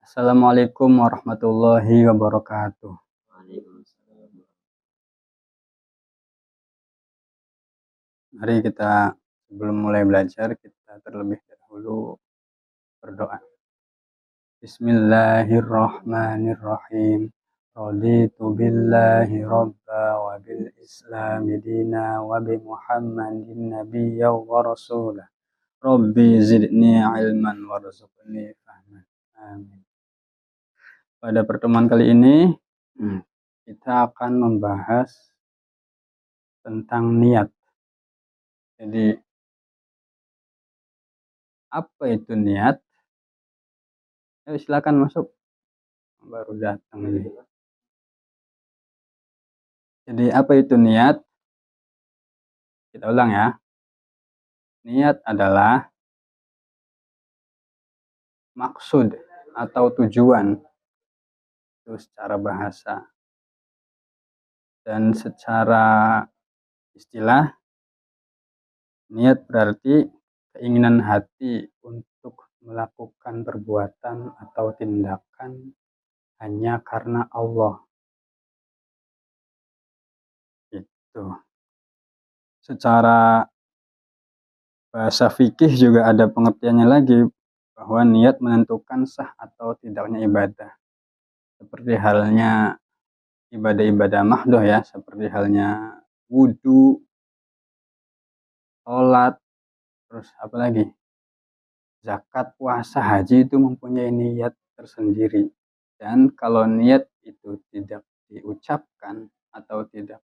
Assalamualaikum warahmatullahi wabarakatuh. Mari kita sebelum mulai belajar kita terlebih dahulu berdoa. Bismillahirrahmanirrahim. Raditu billahi rabba wa bil islami dina wa bi Muhammadin nabiyya wa rasulah. Rabbi zidni ilman warzuqni fahman. Amin. Pada pertemuan kali ini kita akan membahas tentang niat. Jadi apa itu niat? Ayo silakan masuk. Baru datang ini. Jadi apa itu niat? Kita ulang ya. Niat adalah maksud atau tujuan itu secara bahasa. Dan secara istilah, niat berarti keinginan hati untuk melakukan perbuatan atau tindakan hanya karena Allah. Itu. Secara bahasa fikih juga ada pengertiannya lagi, bahwa niat menentukan sah atau tidaknya ibadah. Seperti halnya ibadah-ibadah mahdoh ya, seperti halnya wudhu, sholat, terus apa lagi? Zakat, puasa, haji itu mempunyai niat tersendiri. Dan kalau niat itu tidak diucapkan atau tidak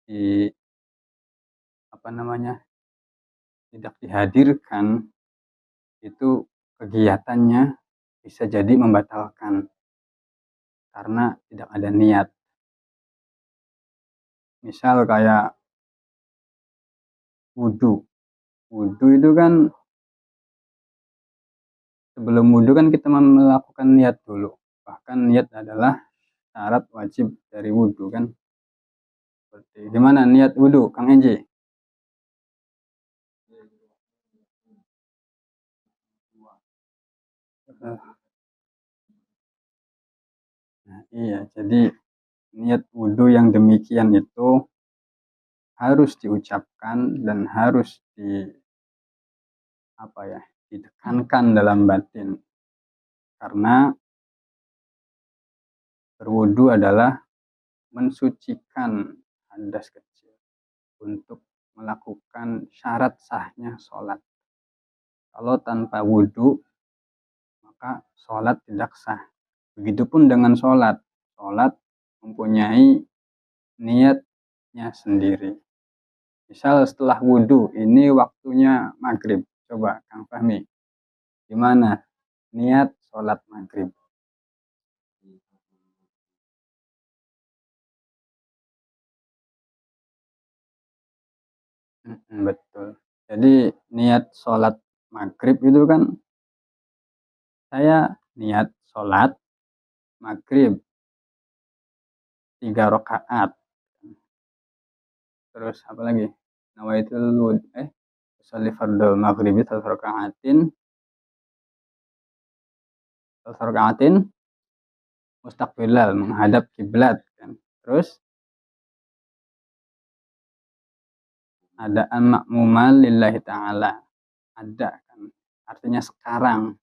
tidak dihadirkan, itu kegiatannya bisa jadi membatalkan karena tidak ada niat. Misal kayak wudhu itu kan sebelum wudhu kan kita melakukan niat dulu. Bahkan niat adalah syarat wajib dari wudhu kan. Seperti gimana niat wudhu, Kang Enji? Nah, iya, jadi niat wudhu yang demikian itu harus diucapkan dan harus ditekankan dalam batin. Karena berwudhu adalah mensucikan hadas kecil untuk melakukan syarat sahnya sholat. Kalau tanpa wudhu, maka sholat tidak sah. Begitupun dengan sholat. Sholat mempunyai niatnya sendiri. Misal setelah wudhu, ini waktunya maghrib. Coba Kang Fahmi, gimana niat sholat maghrib? Betul. Jadi niat sholat maghrib itu kan, saya niat sholat maghrib 3 rakaat. Terus apa lagi? Nawaitul sholli fardhu maghribi 3 rakaatin mustaqbilal, menghadap kiblat kan. Terus adaan makmuman lillahi ta'ala. Ada kan. Artinya sekarang.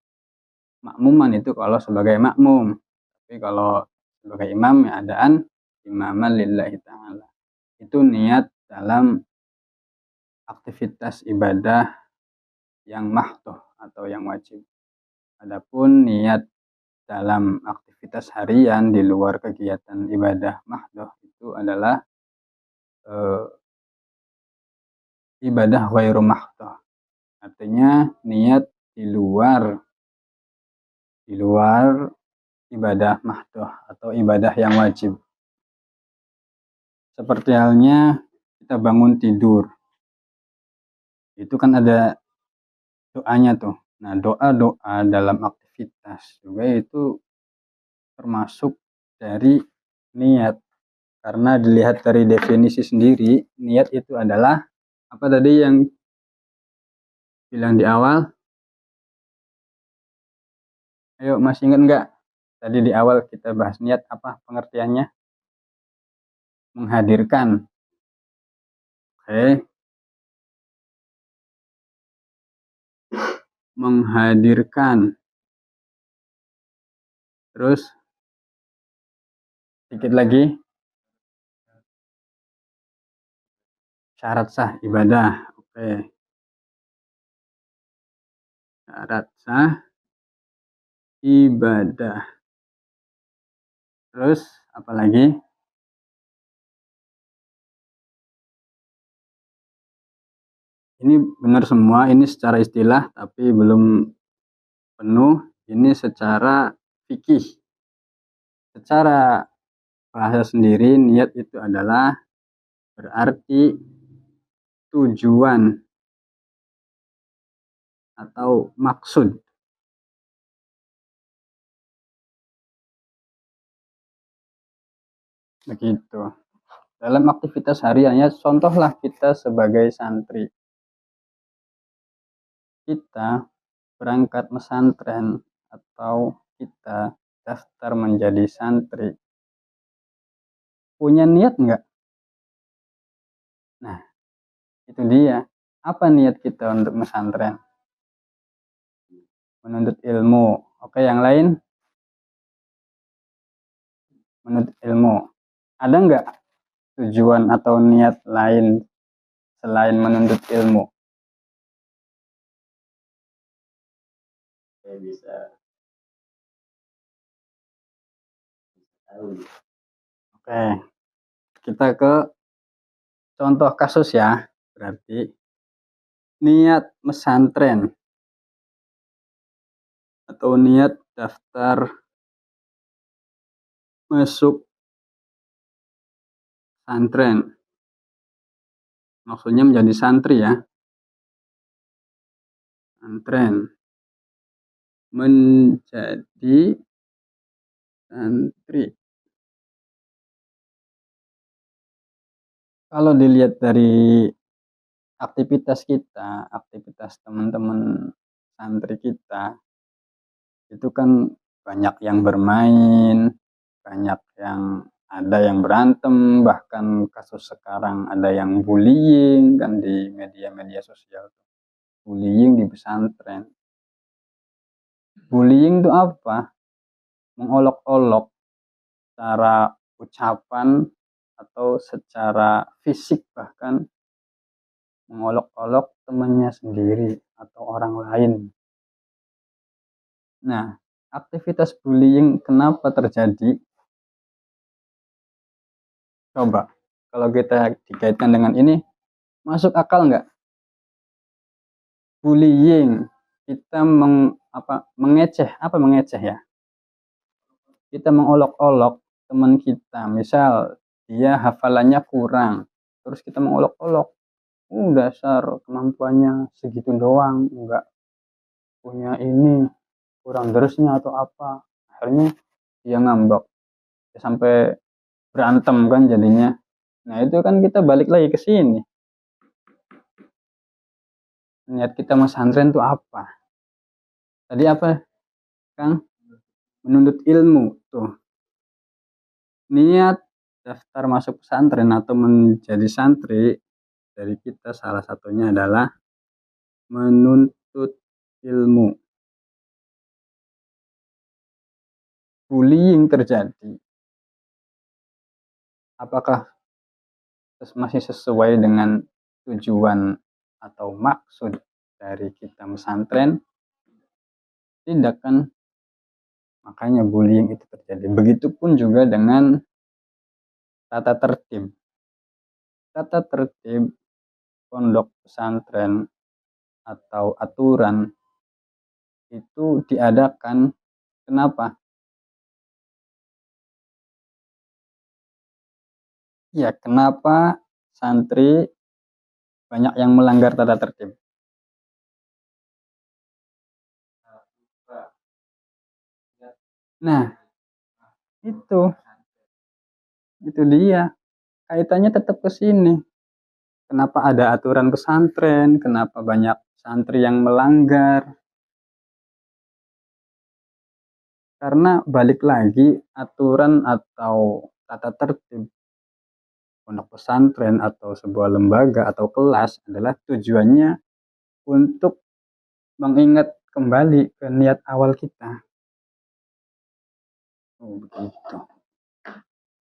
Makmuman itu kalau sebagai makmum. Tapi kalau sebagai imam ya adaan imaman lillahi ta'ala. Itu niat dalam aktivitas ibadah yang mahdoh atau yang wajib. Adapun niat dalam aktivitas harian di luar kegiatan ibadah mahdoh itu adalah ibadah ghairu mahdoh. Artinya niat di luar ibadah mahdoh atau ibadah yang wajib. Seperti halnya kita bangun tidur. Itu kan ada doanya tuh. Nah, doa-doa dalam aktivitas juga itu termasuk dari niat. Karena dilihat dari definisi sendiri, niat itu adalah apa tadi yang bilang di awal? Ayo, masih ingat enggak? Tadi di awal kita bahas niat, apa pengertiannya? Menghadirkan. Oke. Menghadirkan. Terus sedikit lagi. Syarat sah ibadah. Oke. Syarat sah ibadah. Terus apa lagi? Ini benar semua, ini secara istilah tapi belum penuh. Ini secara fikih. Secara bahasa sendiri, niat itu adalah berarti tujuan atau maksud. Begitu. Dalam aktivitas hariannya, contohlah kita sebagai santri. Kita berangkat pesantren atau kita daftar menjadi santri. Punya niat enggak? Nah, itu dia. Apa niat kita untuk pesantren? Menuntut ilmu. Oke, yang lain? Menuntut ilmu. Ada enggak tujuan atau niat lain selain menuntut ilmu? Bisa. Oke, kita ke contoh kasus ya. Berarti niat pesantren atau niat daftar masuk pesantren. Maksudnya menjadi santri ya. Santren. Menjadi santri. Kalau dilihat dari aktivitas kita, aktivitas teman-teman santri kita, itu kan banyak yang bermain, banyak yang ada yang berantem, bahkan kasus sekarang ada yang bullying kan di media-media sosial. Bullying di pesantren. Bullying itu apa? Mengolok-olok secara ucapan atau secara fisik, bahkan mengolok-olok temannya sendiri atau orang lain. Nah, aktivitas bullying kenapa terjadi? Coba, kalau kita dikaitkan dengan ini, masuk akal nggak? Bullying, kita mengeceh ya? Kita mengolok-olok teman kita, misal dia hafalannya kurang, terus kita mengolok-olok, dasar kemampuannya segitu doang, nggak punya ini, kurang derasnya atau apa. Akhirnya dia ngambek, sampai berantem kan jadinya. Nah itu kan kita balik lagi ke sini. Niat kita pesantren itu apa? Tadi apa, Kang? Menuntut ilmu tuh. Niat daftar masuk pesantren atau menjadi santri dari kita salah satunya adalah menuntut ilmu. Bullying terjadi. Apakah masih sesuai dengan tujuan atau maksud dari kita pesantren? Tidak kan? Makanya bullying itu terjadi. Begitupun juga dengan tata tertib. Tata tertib pondok pesantren atau aturan itu diadakan. Kenapa? Ya, kenapa santri banyak yang melanggar tata tertib? Nah, itu dia. Kaitannya tetap ke sini. Kenapa ada aturan pesantren? Kenapa banyak santri yang melanggar? Karena balik lagi aturan atau tata tertib pondok pesantren atau sebuah lembaga atau kelas adalah tujuannya untuk mengingat kembali ke niat awal kita. Oh, begitu.